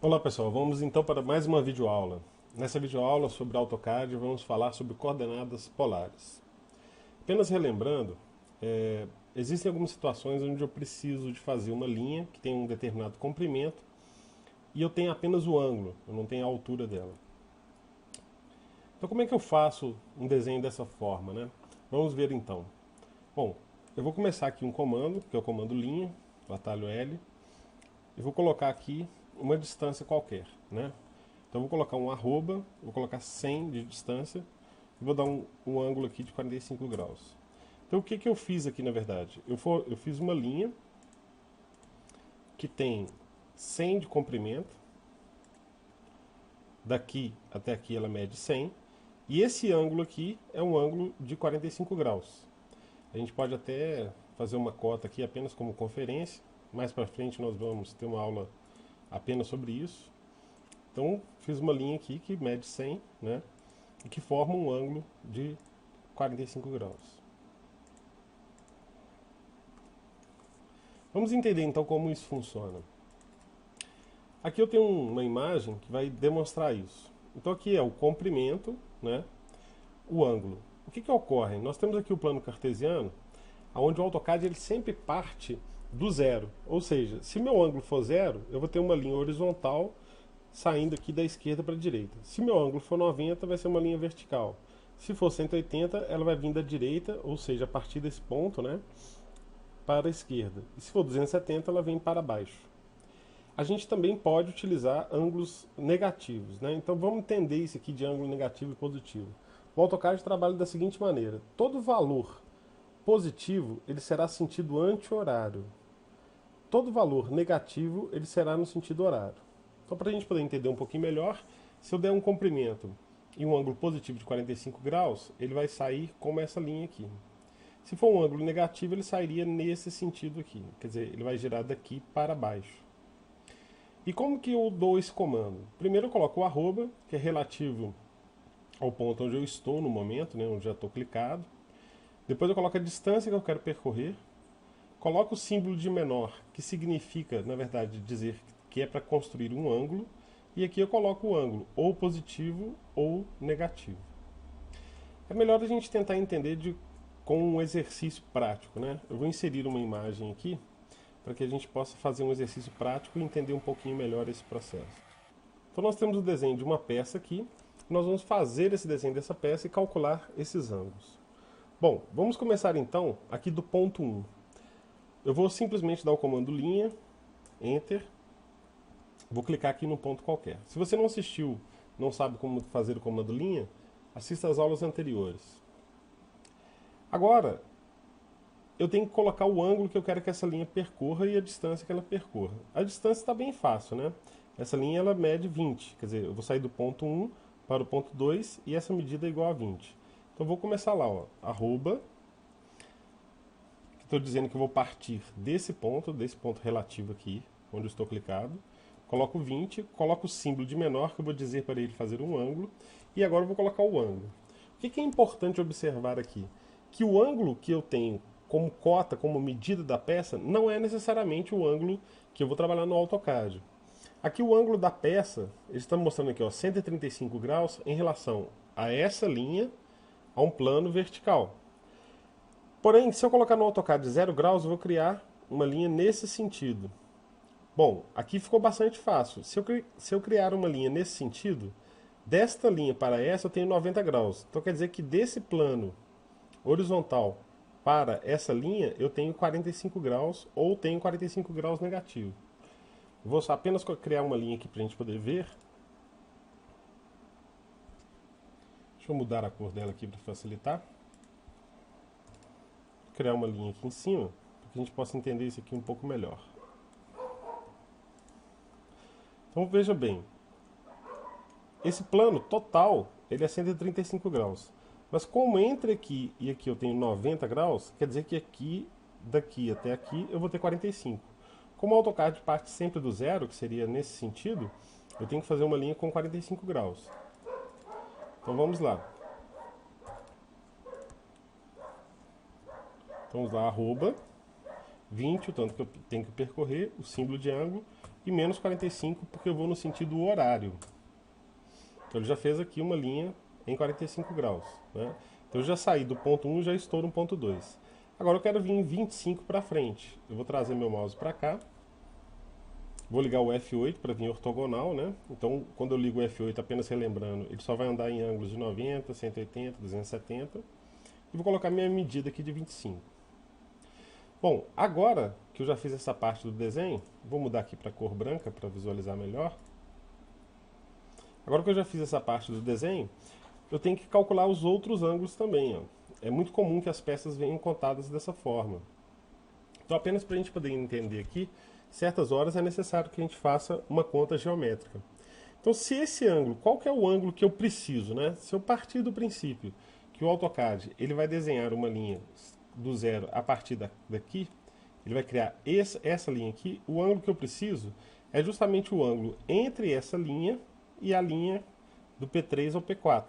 Olá pessoal, vamos então para mais uma videoaula. Nessa videoaula sobre AutoCAD vamos falar sobre coordenadas polares. Apenas relembrando, existem algumas situações onde eu preciso de fazer uma linha que tem um determinado comprimento e eu tenho apenas o ângulo, eu não tenho a altura dela. Então como é que eu faço um desenho dessa forma, né? Vamos ver então. Bom, eu vou começar aqui um comando, que é o comando linha, o atalho L, e vou colocar aqui uma distância qualquer, né? Então vou colocar um arroba, vou colocar 100 de distância e vou dar um ângulo aqui de 45 graus. Então o que eu fiz aqui na verdade? Eu fiz uma linha que tem 100 de comprimento, daqui até aqui ela mede 100, e esse ângulo aqui é um ângulo de 45 graus. A gente pode até fazer uma cota aqui apenas como conferência, mais para frente nós vamos ter uma aula apenas sobre isso. Então fiz uma linha aqui que mede 100, né? E que forma um ângulo de 45 graus. Vamos entender então como isso funciona. Aqui eu tenho uma imagem que vai demonstrar isso. Então aqui é o comprimento, né? O ângulo. O que ocorre? Nós temos aqui o plano cartesiano, onde o AutoCAD ele sempre parte do zero. Ou seja, se meu ângulo for zero, eu vou ter uma linha horizontal saindo aqui da esquerda para a direita. Se meu ângulo for 90, vai ser uma linha vertical. Se for 180, ela vai vir da direita, ou seja, a partir desse ponto, né, para a esquerda. E se for 270, ela vem para baixo. A gente também pode utilizar ângulos negativos, né? Então vamos entender isso aqui de ângulo negativo e positivo. O AutoCAD trabalha da seguinte maneira: todo valor positivo ele será sentido anti-horário. Todo valor negativo ele será no sentido horário. Então, para a gente poder entender um pouquinho melhor, se eu der um comprimento e um ângulo positivo de 45 graus, ele vai sair como essa linha aqui. Se for um ângulo negativo, ele sairia nesse sentido aqui. Quer dizer, ele vai girar daqui para baixo. E como que eu dou esse comando? Primeiro eu coloco o arroba, que é relativo ao ponto onde eu estou no momento, né, onde já estou clicado. Depois eu coloco a distância que eu quero percorrer. Coloco o símbolo de menor, que significa, na verdade, dizer que é para construir um ângulo. E aqui eu coloco o ângulo, ou positivo ou negativo. É melhor a gente tentar entender com um exercício prático, né? Eu vou inserir uma imagem aqui para que a gente possa fazer um exercício prático e entender um pouquinho melhor esse processo. Então nós temos o desenho de uma peça aqui. Nós vamos fazer esse desenho dessa peça e calcular esses ângulos. Bom, vamos começar então aqui do ponto 1. Eu vou simplesmente dar o comando linha, Enter. Vou clicar aqui num ponto qualquer. Se você não assistiu, não sabe como fazer o comando linha, assista às aulas anteriores. Agora, eu tenho que colocar o ângulo que eu quero que essa linha percorra e a distância que ela percorra. A distância está bem fácil, né? Essa linha ela mede 20, quer dizer, eu vou sair do ponto 1 para o ponto 2 e essa medida é igual a 20. Então eu vou começar lá, ó, arroba, que estou dizendo que eu vou partir desse ponto relativo aqui, onde eu estou clicado, coloco 20, coloco o símbolo de menor, que eu vou dizer para ele fazer um ângulo, e agora eu vou colocar o ângulo. O que é importante observar aqui? Que o ângulo que eu tenho como cota, como medida da peça, não é necessariamente o ângulo que eu vou trabalhar no AutoCAD. Aqui o ângulo da peça, ele está mostrando aqui, ó, 135 graus em relação a essa linha, a um plano vertical. Porém, se eu colocar no AutoCAD 0 graus, eu vou criar uma linha nesse sentido. Bom, aqui ficou bastante fácil. Se eu criar uma linha nesse sentido, desta linha para essa eu tenho 90 graus. Então quer dizer que desse plano horizontal para essa linha eu tenho 45 graus ou tenho 45 graus negativo. Vou só apenas criar uma linha aqui para a gente poder ver. Deixa eu mudar a cor dela aqui para facilitar. Vou criar uma linha aqui em cima para que a gente possa entender isso aqui um pouco melhor. Então veja bem, esse plano total ele é 135 graus. Mas como entre aqui e aqui eu tenho 90 graus, quer dizer que aqui, daqui até aqui, eu vou ter 45. Como o AutoCAD parte sempre do zero, que seria nesse sentido, eu tenho que fazer uma linha com 45 graus. Então vamos lá. Então vamos lá, arroba 20, o tanto que eu tenho que percorrer, o símbolo de ângulo, e menos 45 porque eu vou no sentido horário. Então ele já fez aqui uma linha em 45 graus, né? Então eu já saí do ponto 1 e já estou no ponto 2. Agora eu quero vir em 25 para frente. Eu vou trazer meu mouse para cá. Vou ligar o F8 para vir ortogonal, né? Então, quando eu ligo o F8, apenas relembrando, ele só vai andar em ângulos de 90, 180, 270. E vou colocar minha medida aqui de 25. Bom, agora que eu já fiz essa parte do desenho, vou mudar aqui para cor branca para visualizar melhor. Agora que eu já fiz essa parte do desenho, eu tenho que calcular os outros ângulos também. Ó. É muito comum que as peças venham contadas dessa forma. Então, apenas para a gente poder entender aqui, certas horas é necessário que a gente faça uma conta geométrica. Então, se esse ângulo, qual que é o ângulo que eu preciso, né? Se eu partir do princípio que o AutoCAD ele vai desenhar uma linha do zero a partir daqui, ele vai criar essa linha aqui, o ângulo que eu preciso é justamente o ângulo entre essa linha e a linha do P3 ao P4.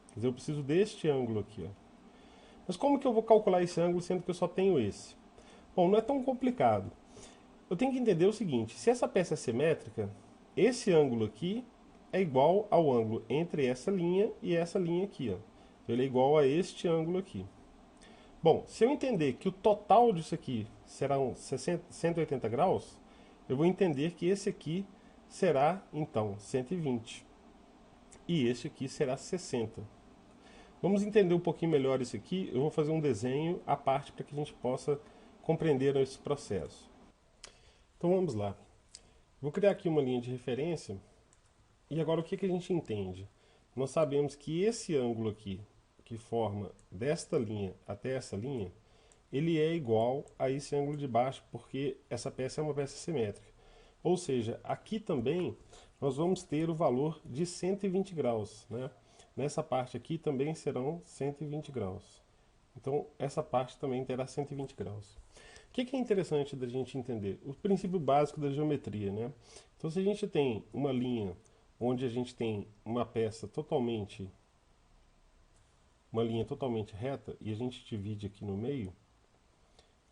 Quer dizer, eu preciso deste ângulo aqui. Ó. Mas como que eu vou calcular esse ângulo sendo que eu só tenho esse? Bom, não é tão complicado. Eu tenho que entender o seguinte, se essa peça é simétrica, esse ângulo aqui é igual ao ângulo entre essa linha e essa linha aqui. Ó. Então, ele é igual a este ângulo aqui. Bom, se eu entender que o total disso aqui será 180 graus, eu vou entender que esse aqui será, então, 120. E esse aqui será 60. Vamos entender um pouquinho melhor isso aqui. Eu vou fazer um desenho à parte para que a gente possa compreender esse processo. Então vamos lá. Vou criar aqui uma linha de referência. E agora o que a gente entende? Nós sabemos que esse ângulo aqui, que forma desta linha até essa linha, ele é igual a esse ângulo de baixo, porque essa peça é uma peça simétrica. Ou seja, aqui também nós vamos ter o valor de 120 graus. Né? Nessa parte aqui também serão 120 graus. Então essa parte também terá 120 graus. O que é interessante da gente entender? O princípio básico da geometria. Né? Então se a gente tem uma linha onde a gente tem uma peça totalmente, uma linha totalmente reta, e a gente divide aqui no meio,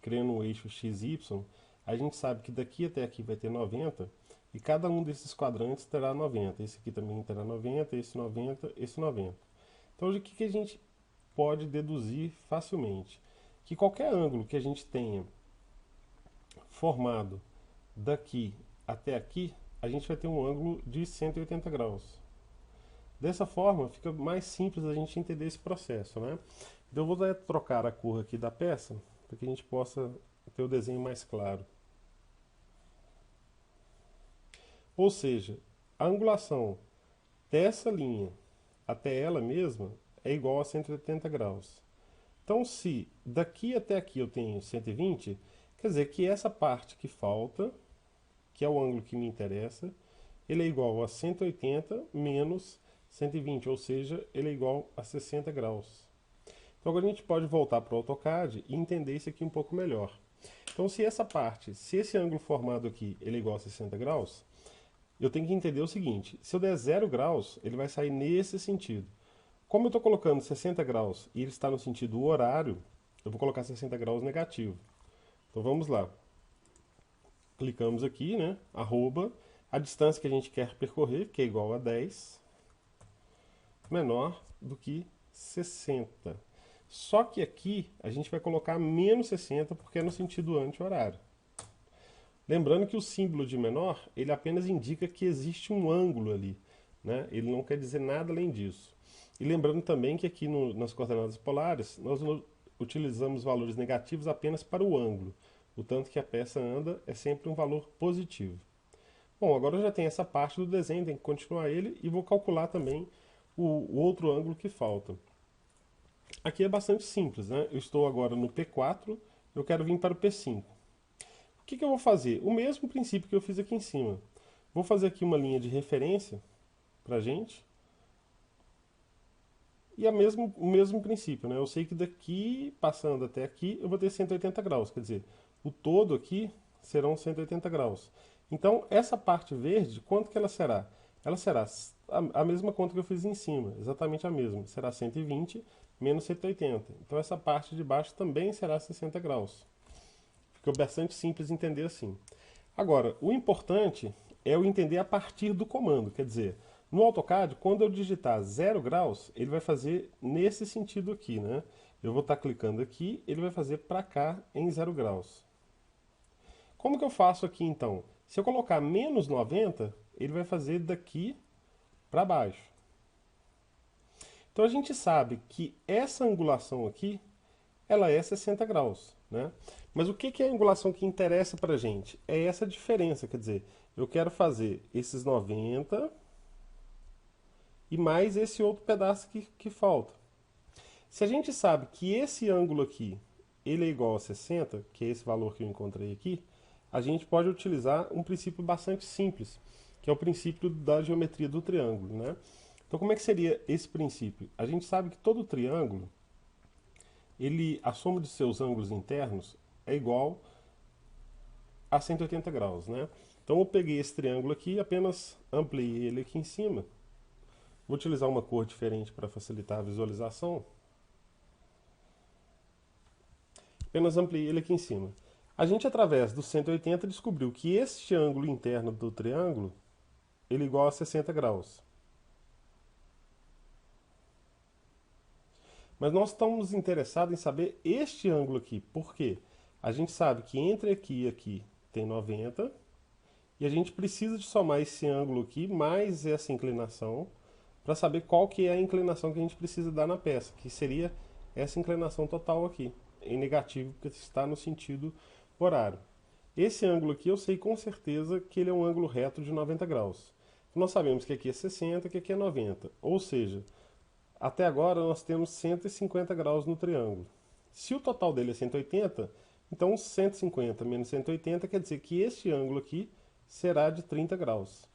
criando um eixo XY, a gente sabe que daqui até aqui vai ter 90, e cada um desses quadrantes terá 90. Esse aqui também terá 90, esse 90, esse 90. Então o que a gente pode deduzir facilmente? Que qualquer ângulo que a gente tenha formado daqui até aqui, a gente vai ter um ângulo de 180 graus. Dessa forma, fica mais simples a gente entender esse processo, né? Então eu vou trocar a cor aqui da peça, para que a gente possa ter o desenho mais claro. Ou seja, a angulação dessa linha até ela mesma é igual a 180 graus. Então, se daqui até aqui eu tenho 120, quer dizer que essa parte que falta, que é o ângulo que me interessa, ele é igual a 180 menos 120, ou seja, ele é igual a 60 graus. Então agora a gente pode voltar para o AutoCAD e entender isso aqui um pouco melhor. Então se essa parte, se esse ângulo formado aqui ele é igual a 60 graus, eu tenho que entender o seguinte, se eu der 0 graus, ele vai sair nesse sentido. Como eu estou colocando 60 graus e ele está no sentido horário, eu vou colocar 60 graus negativo. Então vamos lá. Clicamos aqui, né, arroba, a distância que a gente quer percorrer, que é igual a 10, menor do que 60. Só que aqui a gente vai colocar menos 60 porque é no sentido anti-horário. Lembrando que o símbolo de menor, ele apenas indica que existe um ângulo ali, né? Ele não quer dizer nada além disso. E lembrando também que aqui nas coordenadas polares, nós utilizamos valores negativos apenas para o ângulo. O tanto que a peça anda é sempre um valor positivo. Bom, agora eu já tenho essa parte do desenho, tenho que continuar ele e vou calcular também o outro ângulo que falta. Aqui é bastante simples, né? Eu estou agora no P4, eu quero vir para o P5. O que eu vou fazer? O mesmo princípio que eu fiz aqui em cima. Vou fazer aqui uma linha de referência para a gente. E o mesmo princípio, né? Eu sei que daqui, passando até aqui, eu vou ter 180 graus. Quer dizer, o todo aqui serão 180 graus. Então, essa parte verde, quanto que ela será? Ela será a mesma conta que eu fiz em cima, exatamente a mesma. Será 120 menos 180. Então, essa parte de baixo também será 60 graus. Ficou bastante simples entender assim. Agora, o importante é eu entender a partir do comando. Quer dizer, no AutoCAD, quando eu digitar 0 graus, ele vai fazer nesse sentido aqui, né? Eu vou estar clicando aqui, ele vai fazer para cá em 0 graus. Como que eu faço aqui então? Se eu colocar menos 90, ele vai fazer daqui para baixo. Então a gente sabe que essa angulação aqui, ela é 60 graus, né? Mas o que é a angulação que interessa para a gente? É essa diferença, quer dizer, eu quero fazer esses 90 e mais esse outro pedaço que falta. Se a gente sabe que esse ângulo aqui, ele é igual a 60, que é esse valor que eu encontrei aqui, a gente pode utilizar um princípio bastante simples, que é o princípio da geometria do triângulo, né? Então como é que seria esse princípio? A gente sabe que todo triângulo, a soma de seus ângulos internos é igual a 180 graus, né? Então eu peguei esse triângulo aqui e apenas ampliei ele aqui em cima. Vou utilizar uma cor diferente para facilitar a visualização. Apenas ampliei ele aqui em cima. A gente, através do 180, descobriu que este ângulo interno do triângulo, ele é igual a 60 graus. Mas nós estamos interessados em saber este ângulo aqui. Por quê? A gente sabe que entre aqui e aqui tem 90, e a gente precisa de somar esse ângulo aqui mais essa inclinação para saber qual que é a inclinação que a gente precisa dar na peça, que seria essa inclinação total aqui, em negativo, porque está no sentido horário. Esse ângulo aqui eu sei com certeza que ele é um ângulo reto de 90 graus. Nós sabemos que aqui é 60, que aqui é 90, ou seja, até agora nós temos 150 graus no triângulo. Se o total dele é 180, então 150 menos 180 quer dizer que este ângulo aqui será de 30 graus.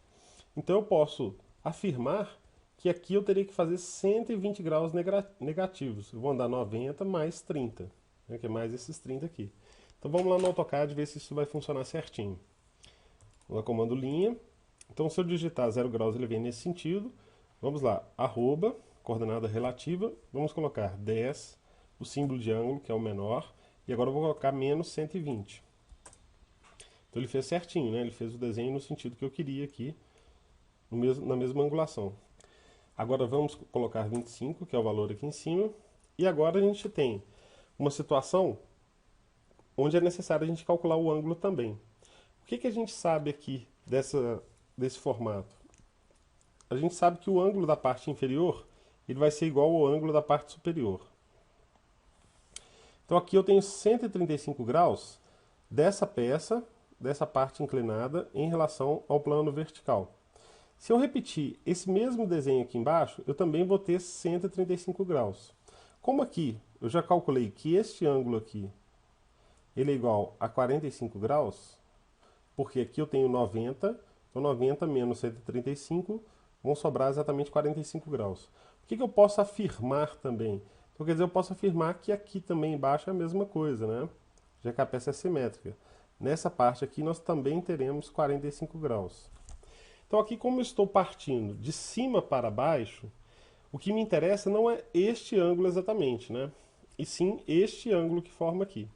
Então eu posso afirmar que aqui eu teria que fazer 120 graus negativos. Eu vou andar 90 mais 30, né, que é mais esses 30 aqui. Então vamos lá no AutoCAD ver se isso vai funcionar certinho. Vou no comando linha. Então se eu digitar 0 graus ele vem nesse sentido. Vamos lá, arroba, coordenada relativa, vamos colocar 10, o símbolo de ângulo, que é o menor, e agora eu vou colocar menos 120. Então ele fez certinho, né? Ele fez o desenho no sentido que eu queria aqui, na mesma angulação. Agora vamos colocar 25, que é o valor aqui em cima, e agora a gente tem uma situação onde é necessário a gente calcular o ângulo também. O que a gente sabe aqui desse formato? A gente sabe que o ângulo da parte inferior ele vai ser igual ao ângulo da parte superior. Então aqui eu tenho 135 graus dessa peça, dessa parte inclinada, em relação ao plano vertical. Se eu repetir esse mesmo desenho aqui embaixo, eu também vou ter 135 graus. Como aqui eu já calculei que este ângulo aqui ele é igual a 45 graus, porque aqui eu tenho 90, então 90 menos 135 vão sobrar exatamente 45 graus. O que eu posso afirmar também? Então, quer dizer, eu posso afirmar que aqui também embaixo é a mesma coisa, né? Já que a peça é simétrica. Nessa parte aqui nós também teremos 45 graus. Então aqui, como eu estou partindo de cima para baixo, o que me interessa não é este ângulo exatamente, né? E sim este ângulo que forma aqui.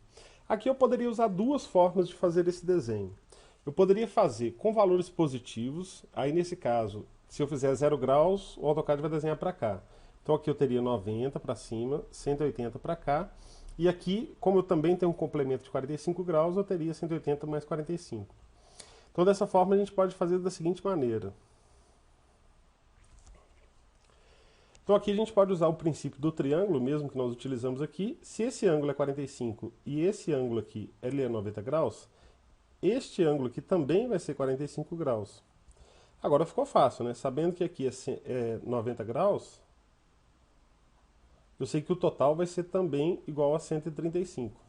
Aqui eu poderia usar duas formas de fazer esse desenho. Eu poderia fazer com valores positivos, aí nesse caso, se eu fizer 0 graus, o AutoCAD vai desenhar para cá. Então aqui eu teria 90 para cima, 180 para cá, e aqui, como eu também tenho um complemento de 45 graus, eu teria 180 mais 45. Então dessa forma a gente pode fazer da seguinte maneira. Então aqui a gente pode usar o princípio do triângulo, mesmo que nós utilizamos aqui. Se esse ângulo é 45 e esse ângulo aqui ele é 90 graus, este ângulo aqui também vai ser 45 graus. Agora ficou fácil, né? Sabendo que aqui é 90 graus, eu sei que o total vai ser também igual a 135.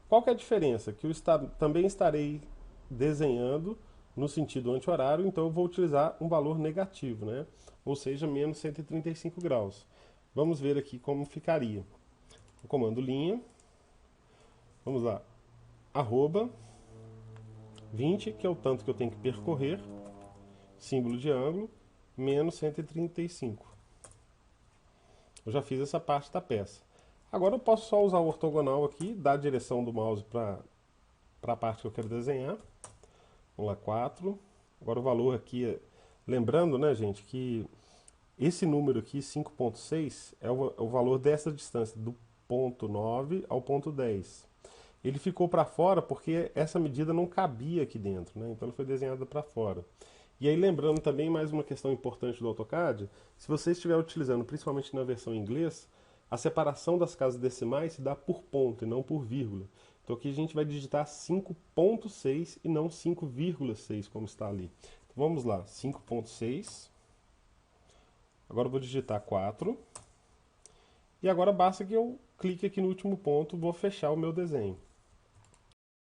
Qual que é a diferença? Que eu também estarei desenhando no sentido anti-horário, então eu vou utilizar um valor negativo, né? Ou seja, menos 135 graus. Vamos ver aqui como ficaria. O comando linha, vamos lá, arroba 20, que é o tanto que eu tenho que percorrer, símbolo de ângulo, menos 135. Eu já fiz essa parte da peça. Agora eu posso só usar o ortogonal aqui, dar a direção do mouse para a parte que eu quero desenhar. Vamos lá, 4. Agora o valor aqui, lembrando, né, gente, que esse número aqui, 5,6, é o valor dessa distância, do ponto 9 ao ponto 10. Ele ficou para fora porque essa medida não cabia aqui dentro, né? Então ela foi desenhada para fora. E aí lembrando também mais uma questão importante do AutoCAD, se você estiver utilizando, principalmente na versão em inglês, a separação das casas decimais se dá por ponto e não por vírgula. Então aqui a gente vai digitar 5,6 e não 5,6 como está ali. Então, vamos lá, 5,6. Agora eu vou digitar 4. E agora basta que eu clique aqui no último ponto, vou fechar o meu desenho.